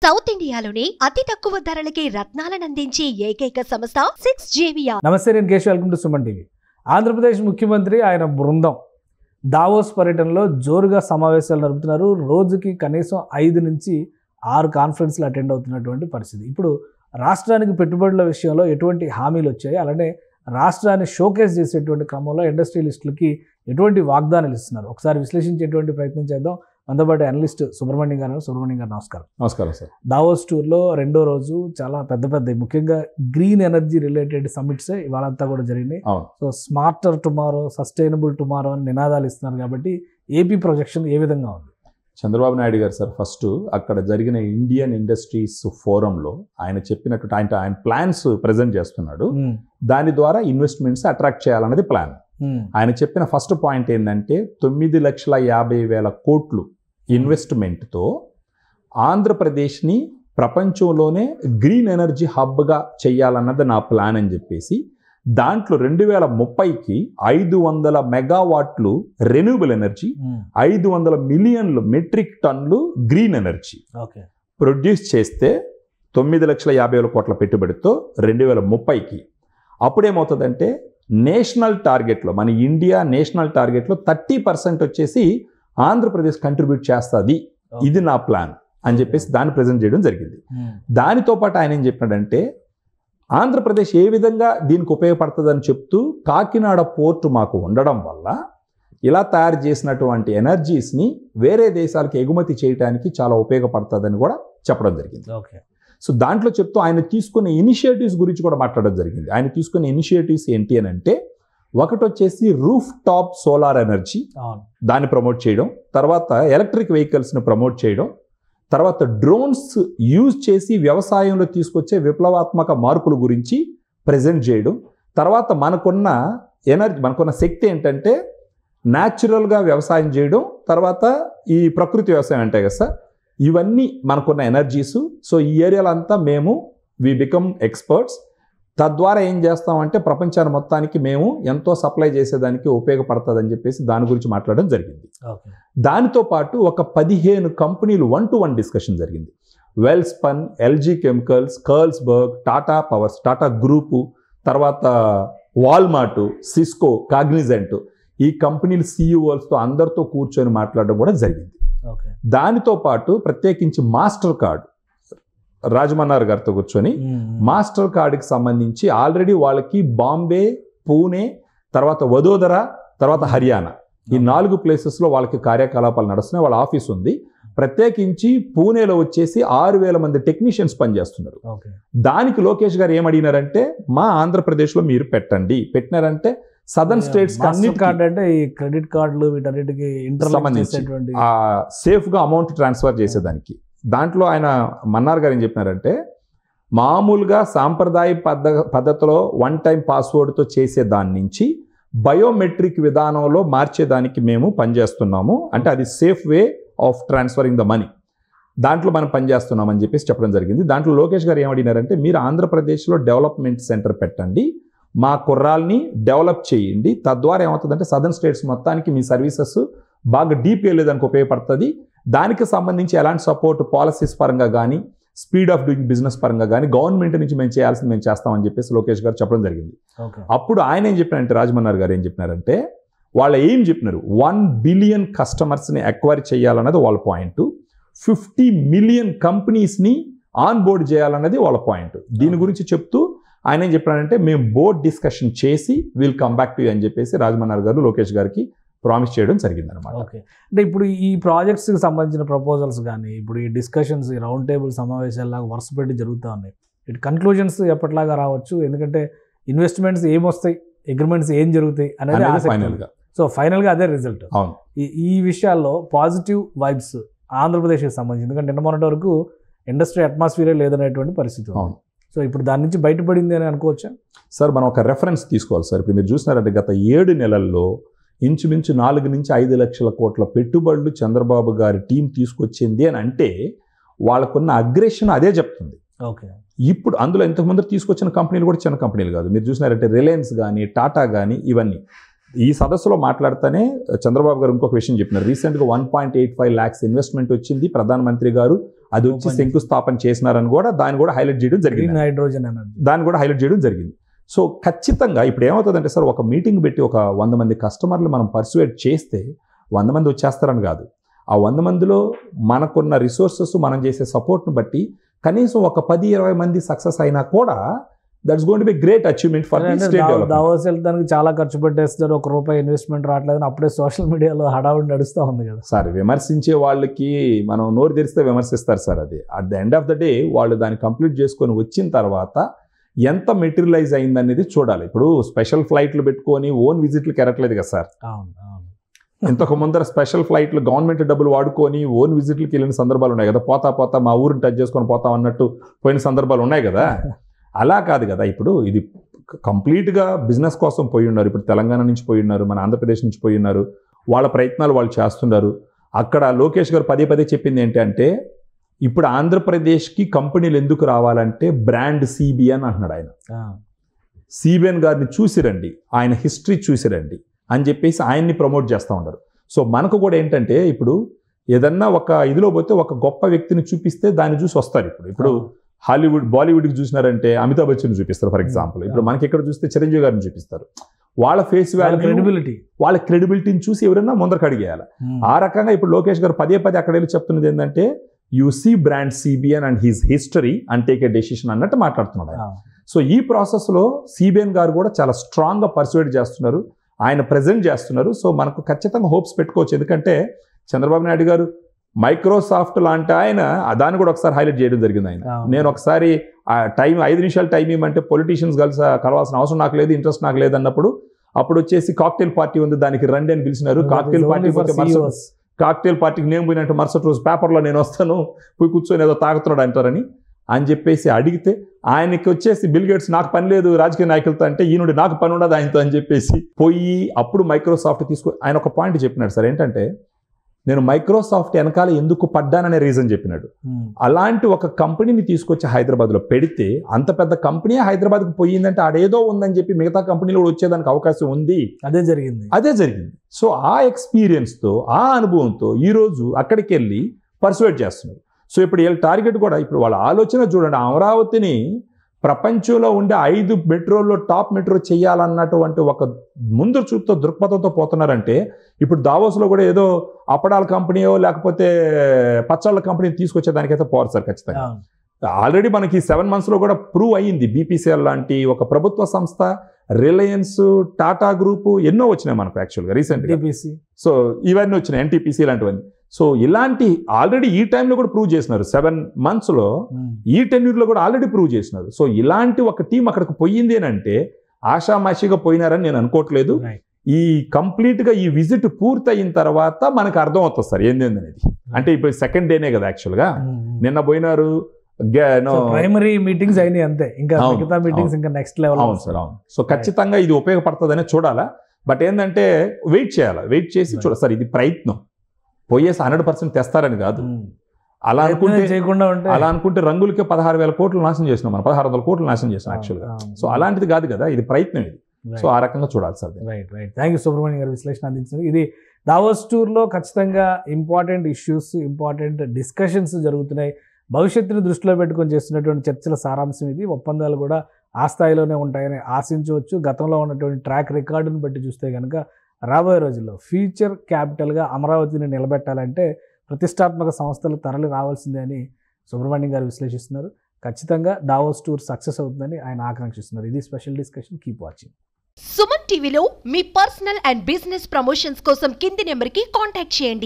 South ఇండియాలోనే అతి తక్కువ ధరలకి రత్నాలను అందించే ఏకైక సంస్థ 6JVR. నమస్తే, నేను Keshav. Welcome to Suman TV. Andhra Pradesh ముఖ్యమంత్రి ఆయన బృందం దావోస్ పర్యటనలో జోరుగా సమావేశాలు నడుపుతున్నారు. రోజుకి కనీసం 5 నుంచి 6 కాన్ఫరెన్స్లు అటెండ్ అవుతున్నటువంటి పరిస్థితి. ఇప్పుడు రాష్ట్రానికి పెట్టుబడుల విషయంలో ఎటువంటి హామీలు వచ్చాయి, అలానే రాష్ట్రాన్ని షోకేస్ చేసేటువంటి క్రమంలో ఇండస్ట్రియలిస్టులకి ఎటువంటి వాగ్దానాలు ఇస్తున్నారు, ఒకసారి విశ్లేషించేటువంటి ప్రయత్నం చేద్దాం. మనతో పాటు అనలిస్ట్ సుబ్రహ్మణ్యం గారు. సుబ్రహ్మణ్యం గారు నమస్కారం. నమస్కారం సార్. దావోస్ టూర్లో రెండో రోజు చాలా పెద్ద ముఖ్యంగా గ్రీన్ ఎనర్జీ రిలేటెడ్ సమ్మిట్స్ ఇవాళంతా కూడా జరిగినాయి. So smarter tomorrow, sustainable tomorrow అని నినాదాలు ఇస్తున్నారు. కాబట్టి ఏపీ ప్రొజెక్షన్ ఏ విధంగా ఉంది? చంద్రబాబు నాయుడు గారు సార్ ఫస్ట్ అక్కడ జరిగిన ఇండియన్ ఇండస్ట్రీస్ ఫోరంలో ఆయన చెప్పినట్టు ఆయన ప్లాన్స్ ప్రజెంట్ చేస్తున్నాడు. దాని ద్వారా ఇన్వెస్ట్మెంట్స్ అట్రాక్ట్ చేయాలన్నది ప్లాన్. ఆయన చెప్పిన ఫస్ట్ పాయింట్ ఏంటంటే 9,50,000 కోట్లు ఇన్వెస్ట్మెంట్తో ఆంధ్రప్రదేశ్ని ప్రపంచంలోనే గ్రీన్ ఎనర్జీ హబ్గా చేయాలన్నది నా ప్లాన్ అని చెప్పేసి, దాంట్లో 2030కి 500 మెగావాట్లు రెన్యూబుల్ ఎనర్జీ, 500 మిలియన్లు మెట్రిక్ టన్నులు గ్రీన్ ఎనర్జీ ప్రొడ్యూస్ చేస్తే 9,50,000 కోట్ల పెట్టుబడితో 2030కి అప్పుడేమవుతుందంటే నేషనల్ టార్గెట్లో, మన ఇండియా నేషనల్ టార్గెట్లో 30% వచ్చేసి ఆంధ్రప్రదేశ్ కంట్రిబ్యూట్ చేస్తుంది. ఇది నా ప్లాన్ అని చెప్పేసి దాన్ని ప్రజెంట్ చేయడం జరిగింది. దానితో పాటు ఆయన ఏం చెప్పినాడంటే ఆంధ్రప్రదేశ్ ఏ విధంగా దీనికి ఉపయోగపడుతుందని చెప్తూ, కాకినాడ పోర్టు మాకు ఉండడం వల్ల ఇలా తయారు చేసినటువంటి ఎనర్జీస్ని వేరే దేశాలకు ఎగుమతి చేయడానికి చాలా ఉపయోగపడుతుందని కూడా చెప్పడం జరిగింది. సో దాంట్లో చెప్తూ ఆయన తీసుకునే ఇనిషియేటివ్స్ గురించి కూడా మాట్లాడడం జరిగింది. ఆయన తీసుకునే ఇనిషియేటివ్స్ ఏంటి అని అంటే, ఒకటి వచ్చేసి రూఫ్ టాప్ సోలార్ ఎనర్జీ, దాన్ని ప్రమోట్ చేయడం, తర్వాత ఎలక్ట్రిక్ వెహికల్స్ని ప్రమోట్ చేయడం, తర్వాత డ్రోన్స్ యూజ్ చేసి వ్యవసాయంలో తీసుకొచ్చే విప్లవాత్మక మార్పుల గురించి ప్రజెంట్ చేయడం, తర్వాత మనకున్న శక్తి ఏంటంటే న్యాచురల్గా వ్యవసాయం చేయడం, తర్వాత ఈ ప్రకృతి వ్యవసాయం అంటే కదా సార్, ఇవన్నీ మనకున్న ఎనర్జీస్. సో ఈ ఏరియాలో అంతా మేము వి బికమ్ ఎక్స్పర్ట్స్. తద్వారా ఏం చేస్తామంటే ప్రపంచాన్ని మొత్తానికి మేము ఎంతో సప్లై చేసేదానికి ఉపయోగపడుతుంది అని చెప్పేసి దాని గురించి మాట్లాడడం జరిగింది. దానితో పాటు ఒక 15 కంపెనీలు 1-to-1 డిస్కషన్ జరిగింది. Welspun, LG chemicals, Carlsberg, Tata powers, Tata group, తర్వాత వాల్మార్ట్, సిస్కో, కాగ్నిజెంట్, ఈ కంపెనీల సీఈఓలతో అందరితో కూర్చొని మాట్లాడడం కూడా జరిగింది. దానితో పాటు ప్రత్యేకించి మాస్టర్ కార్డ్, రాజమన్నార్ గారితో కూర్చొని మాస్టర్ కార్డుకి సంబంధించి ఆల్రెడీ వాళ్ళకి బాంబే, పూణే, తర్వాత వదోదర, తర్వాత హర్యానా, ఈ 4 ప్లేసెస్లో వాళ్ళకి కార్యకలాపాలు నడుస్తున్నాయి. వాళ్ళ ఆఫీస్ ఉంది. ప్రత్యేకించి పూణేలో వచ్చేసి 6,000 మంది టెక్నీషియన్స్ పనిచేస్తున్నారు. దానికి లోకేష్ గారు ఏమడిగినారంటే, మా ఆంధ్రప్రదేశ్లో మీరు పెట్టినారంటే సదర్న్ స్టేట్స్ కార్డ్ అంటే ఈ క్రెడిట్ కార్డులు వీటన్నిటికి సంబంధించి సేఫ్గా అమౌంట్ ట్రాన్స్ఫర్ చేసేదానికి. దాంట్లో ఆయన మన్నార్ గారు ఏం చెప్పినారంటే, మామూలుగా సాంప్రదాయ పద్ధతిలో 1 టైం పాస్వర్డ్తో చేసే దాని నుంచి బయోమెట్రిక్ విధానంలో మార్చేదానికి మేము పనిచేస్తున్నాము. అంటే అది safe way of transferring the money, దాంట్లో మనం పనిచేస్తున్నామని చెప్పేసి చెప్పడం జరిగింది. దాంట్లో లోకేష్ గారు ఏమడినారంటే, మీరు ఆంధ్రప్రదేశ్లో డెవలప్మెంట్ సెంటర్ పెట్టండి, మా కుర్రాల్ని డెవలప్ చేయండి, తద్వారా ఏమవుతుందంటే సదర్న్ స్టేట్స్ మొత్తానికి మీ సర్వీసెస్ బాగా డీప్ వెళ్ళేదానికి ఉపయోగపడుతుంది. దానికి సంబంధించి ఎలాంటి సపోర్ట్ పాలసీస్ పరంగా కానీ, స్పీడ్ ఆఫ్ డూయింగ్ బిజినెస్ పరంగా కానీ గవర్నమెంట్ నుంచి మేము చేయాల్సింది మేము చేస్తామని చెప్పేసి లోకేష్ గారు చెప్పడం జరిగింది. అప్పుడు ఆయన ఏం చెప్పినారంటే, రాజమన్నార్ గారు ఏం చెప్పినారంటే, వాళ్ళ ఏం చెప్పినారు, 1 బిలియన్ కస్టమర్స్ని అక్వైర్ చేయాలన్నది వాళ్ళ పాయింట్, 50 మిలియన్ కంపెనీస్ని ఆన్ బోర్డ్ చేయాలన్నది వాళ్ళ పాయింట్. దీని గురించి చెప్తూ ఆయన ఏం చెప్పారంటే, మేము బోర్డ్ డిస్కషన్ చేసి will come back to you అని చెప్పేసి రాజమన్నార్ గారు లోకేష్ గారికి ప్రామిస్ చేయడం జరిగింది అనమాట. అంటే ఇప్పుడు ఈ ప్రాజెక్ట్స్కి సంబంధించిన ప్రపోజల్స్ కానీ, ఇప్పుడు ఈ డిస్కషన్స్, ఈ రౌండ్ టేబుల్ సమావేశాలలాగా వరుస పెట్టి జరుగుతూ ఉన్నాయి. ఇటు కన్క్లూజన్స్ ఎప్పటిలాగా రావచ్చు, ఎందుకంటే ఇన్వెస్ట్మెంట్స్ ఏమొస్తాయి, అగ్రిమెంట్స్ ఏం జరుగుతాయి అనేది ఫైనల్గా. సో ఫైనల్గా అదే రిజల్ట్. ఈ విషయాల్లో పాజిటివ్ వైబ్స్ ఆంధ్రప్రదేశ్కి సంబంధించి, ఎందుకంటే నిన్న మొన్నటి వరకు ఇండస్ట్రీ అట్మాస్ఫియరే లేదనేటువంటి పరిస్థితి. సో ఇప్పుడు దాని నుంచి బయటపడింది అని అనుకోవచ్చా సార్? మనం ఒక రెఫరెన్స్ తీసుకోవాలి సార్. ఇప్పుడు మీరు చూసినారంటే గత 7 నెలల్లో ఇంచుమించు 4 నుంచి 5 లక్షల కోట్ల పెట్టుబడులు చంద్రబాబు గారి టీం తీసుకొచ్చింది అని అంటే వాళ్ళకున్న అగ్రెషన్ అదే చెప్తుంది. ఇప్పుడు అందులో ఇంతకుముందు తీసుకొచ్చిన కంపెనీలు కూడా చిన్న కంపెనీలు కాదు. మీరు చూసినారంటే రిలయన్స్ కానీ, టాటా కానీ, ఇవన్నీ ఈ సదస్సులో మాట్లాడుతూనే చంద్రబాబు గారు ఇంకొక విషయం చెప్పినారు. రీసెంట్గా 1.85 lakhs ఇన్వెస్ట్మెంట్ వచ్చింది, ప్రధానమంత్రి గారు అది వచ్చి శంకుస్థాపన చేసినారని కూడా దాన్ని కూడా హైలైట్ చేయడం జరిగింది. హైడ్రోజన్ ఎనర్జీ దాన్ని కూడా హైలైట్ చేయడం జరిగింది. సో ఖచ్చితంగా ఇప్పుడు ఏమవుతుందంటే సార్, ఒక మీటింగ్ పెట్టి ఒక 100 మంది కస్టమర్లు మనం పర్సువేట్ చేస్తే 100 మంది వచ్చేస్తారని కాదు. ఆ 100 మందిలో మనకున్న రిసోర్సెస్, మనం చేసే సపోర్ట్ని బట్టి కనీసం ఒక 10-20 మంది సక్సెస్ అయినా కూడా that's going to be great achievement for the state development. Davos వెళ్తానికి చాలా ఖర్చు పెట్టేస్తారు, ₹1 ఇన్వెస్ట్మెంట్ రావట్లేదని అప్పుడే సోషల్ మీడియాలో హడావుడి నడుస్తూ ఉంది కదా సార్. విమర్శించే వాళ్ళకి మనం నోరు తెరిస్తే విమర్శిస్తారు సార్. అది at the end of the day వాళ్ళు దాన్ని కంప్లీట్ చేసుకొని వచ్చిన తర్వాత ఎంత మెటీరియలైజ్ అయిందనేది చూడాలి. ఇప్పుడు స్పెషల్ ఫ్లైట్లు పెట్టుకొని ఓన్ విజిట్లకి ఎరట్లేదు కదా సార్. ఇంతకు ముందర స్పెషల్ ఫ్లైట్లు గవర్నమెంట్ డబ్బులు వాడుకొని ఓన్ విజిట్లకి వెళ్ళిన సందర్భాలు ఉన్నాయి కదా. పోతా మా ఊరిని టచ్ చేసుకొని పోతాం అన్నట్టు పోయిన సందర్భాలు ఉన్నాయి కదా. అలా కాదు కదా. ఇప్పుడు ఇది కంప్లీట్గా బిజినెస్ కోసం పోయి ఉన్నారు. ఇప్పుడు తెలంగాణ నుంచి పోయి ఉన్నారు, మన ఆంధ్రప్రదేశ్ నుంచి పోయి ఉన్నారు. వాళ్ళ ప్రయత్నాలు వాళ్ళు చేస్తున్నారు. అక్కడ లోకేష్ గారు పదే చెప్పింది ఏంటంటే, ఇప్పుడు ఆంధ్రప్రదేశ్కి కంపెనీలు ఎందుకు రావాలంటే బ్రాండ్ సిబిఎన్ అంటున్నాడు ఆయన. సిబిఎన్ గారిని చూసిరండి, ఆయన హిస్టరీ చూసిరండి అని చెప్పేసి ఆయన్ని ప్రమోట్ చేస్తూ ఉన్నారు. సో మనకు కూడా ఏంటంటే, ఇప్పుడు ఏదన్నా ఒక ఇదిలో పోతే ఒక గొప్ప వ్యక్తిని చూపిస్తే దాన్ని చూసి వస్తారు. ఇప్పుడు హాలీవుడ్, బాలీవుడ్కి చూసినారంటే అమితాబ్ బచ్చన్ చూపిస్తారు ఫర్ ఎగ్జాంపుల్. ఇప్పుడు మనకి ఎక్కడ చూస్తే చిరంజీవి గారిని చూపిస్తారు. వాళ్ళ ఫేస్ వాల్యూ, వాళ్ళ క్రెడిబిలిటీని చూసి ఎవరైనా ముందరకు అడిగేయాలి. ఆ రకంగా ఇప్పుడు లోకేష్ గారు పదే అక్కడ వెళ్ళి చెప్తున్నది ఏంటంటే, you see brand CBN and his history and take a decision అన్నట్టు మాట్లాడుతున్నాడు ఆయన. సో ఈ ప్రాసెస్లో సిబిఎన్ గారు కూడా చాలా స్ట్రాంగ్గా పర్సువేట్ చేస్తున్నారు, ఆయన ప్రజెంట్ చేస్తున్నారు. సో మనకు ఖచ్చితంగా హోప్స్ పెట్టుకోవచ్చు. ఎందుకంటే చంద్రబాబు నాయుడు గారు మైక్రోసాఫ్ట్ లాంటి ఆయన దాన్ని కూడా ఒకసారి హైలైట్ చేయడం జరిగింది. ఆయన నేను ఒకసారి 5 నిమిషాలు టైం ఇవ్వమంటే పొలిటీషియన్స్ కలవాల్సిన అవసరం నాకు లేదు, ఇంట్రెస్ట్ నాకు లేదు అన్నప్పుడు అప్పుడు వచ్చేసి కాక్టైల్ పార్టీ ఉంది, దానికి రండి అని పిలిచినారు. కాక్టైల్ పార్టీ కాక్టైల్ పార్టీకి నేను పోయినట్టు మరుసటి రోజు పేపర్లో నేను వస్తాను, పోయి కూర్చొని ఏదో తాగుతున్నాడు అంటారని చెప్పేసి అడిగితే ఆయనకి వచ్చేసి బిల్ గేట్స్ నాకు పని లేదు రాజకీయ నాయకులతో అంటే, ఈయనుడి నాకు పని ఉండదు ఆయనతో అని చెప్పేసి పోయి అప్పుడు మైక్రోసాఫ్ట్ ఆయన ఒక పాయింట్ చెప్పినాడు సార్. ఏంటంటే, నేను మైక్రోసాఫ్ట్ వెనకాల ఎందుకు పడ్డాననే రీజన్ చెప్పినాడు. అలాంటి ఒక కంపెనీని తీసుకొచ్చి హైదరాబాద్లో పెడితే, అంత పెద్ద కంపెనీ హైదరాబాద్కి పోయిందంటే ఆడేదో ఉందని చెప్పి మిగతా కంపెనీలు కూడా వచ్చేదానికి అవకాశం ఉంది. అదే జరిగింది. సో ఆ ఎక్స్పీరియన్స్తో, ఆ అనుభవంతో ఈరోజు అక్కడికి వెళ్ళి పర్సువేట్ చేస్తున్నారు. సో ఇప్పుడు వీళ్ళ టార్గెట్ కూడా, ఇప్పుడు వాళ్ళ ఆలోచన చూడండి, అమరావతిని ప్రపంచంలో ఉండే 5 మెట్రోల్లో టాప్ మెట్రో చేయాలన్నటువంటి ఒక ముందు చూపుతో దృక్పథంతో పోతున్నారంటే, ఇప్పుడు దావోస్లో కూడా ఏదో అప్పడాల కంపెనీయో లేకపోతే పచ్చళ్ళ కంపెనీ తీసుకొచ్చేదానికైతే పోరు సార్ ఖచ్చితంగా. ఆల్రెడీ మనకి 7 monthsలో కూడా ప్రూవ్ అయ్యింది. బీపీసీఎల్ లాంటి ఒక ప్రభుత్వ సంస్థ, రిలయన్స్, టాటా గ్రూప్ ఎన్నో వచ్చినాయి మనకు యాక్చువల్గా రీసెంట్గా. సో ఇవన్నీ వచ్చినాయి, ఎన్టీపీసీ ఇలాంటివన్నీ. సో ఇలాంటి ఆల్రెడీ ఈ టైంలో కూడా ప్రూవ్ చేసినారు. 7 monthsలో ఈ టెన్యూర్లో కూడా ఆల్రెడీ ప్రూవ్ చేసినారు. సో ఇలాంటి ఒక టీం అక్కడికి పోయింది అని అంటే ఆషామాషిగా పోయినారని నేను అనుకోవట్లేదు. ఈ కంప్లీట్గా ఈ విజిట్ పూర్తి అయిన తర్వాత మనకు అర్థం అవుతుంది సార్ ఏంది అనేది. అంటే ఇప్పుడు సెకండ్ డేనే కదా యాక్చువల్గా, నిన్న పోయినారు, ప్రైమరీ మీటింగ్స్ అయినాయి అంతే, ఇంకా మిగతా మీటింగ్స్ ఇంకా నెక్స్ట్ లెవెల్. అవును సార్, అవును. సో ఖచ్చితంగా ఇది ఉపయోగపడుతుందనే చూడాలా. బట్ ఏంటంటే వెయిట్ చేయాలి, వెయిట్ చేసి చూడాలి సార్. ఇది ప్రయత్నం, పోయేసి 100% తెస్తారని కాదు. అలా అనుకుంటే రంగులకే 16,000 కోట్లు నాశనం చేసినాం మనం, 1600 కోట్లు నాశనం చేసినాం యాక్చువల్గా. సో అలాంటిది కాదు కదా, ఇది ప్రయత్నం ఇది. సో ఆ రకంగా చూడాలి sir. Right. Thank you Subrahmanyam గారు విశ్లేషణ అందించారు. ఇది దావోస్ టూర్లో ఖచ్చితంగా ఇంపార్టెంట్ ఇష్యూస్, ఇంపార్టెంట్ డిస్కషన్స్ జరుగుతున్నాయి. భవిష్యత్తును దృష్టిలో పెట్టుకొని చేస్తున్నటువంటి చర్చల సారాంశం ఇది. ఒప్పందాలు కూడా ఆ స్థాయిలోనే ఉంటాయని ఆశించవచ్చు. గతంలో ఉన్నటువంటి ట్రాక్ రికార్డును బట్టి చూస్తే కనుక రాబోయే రోజుల్లో ఫ్యూచర్ క్యాపిటల్గా అమరావతిని నిలబెట్టాలంటే ప్రతిష్టాత్మక సంస్థలు తరలి రావాల్సిందే అని సుబ్రహ్మణ్యం గారు విశ్లేషిస్తున్నారు. ఖచ్చితంగా దావోస్ టూర్ సక్సెస్ అవుతుందని ఆయన ఆకాంక్షిస్తున్నారు. ఇది special discussion. Keep watching. Suman టీవీలో మీ పర్సనల్ అండ్ బిజినెస్ ప్రమోషన్స్ కోసం కింది నెంబర్కి కాంటాక్ట్ చేయండి.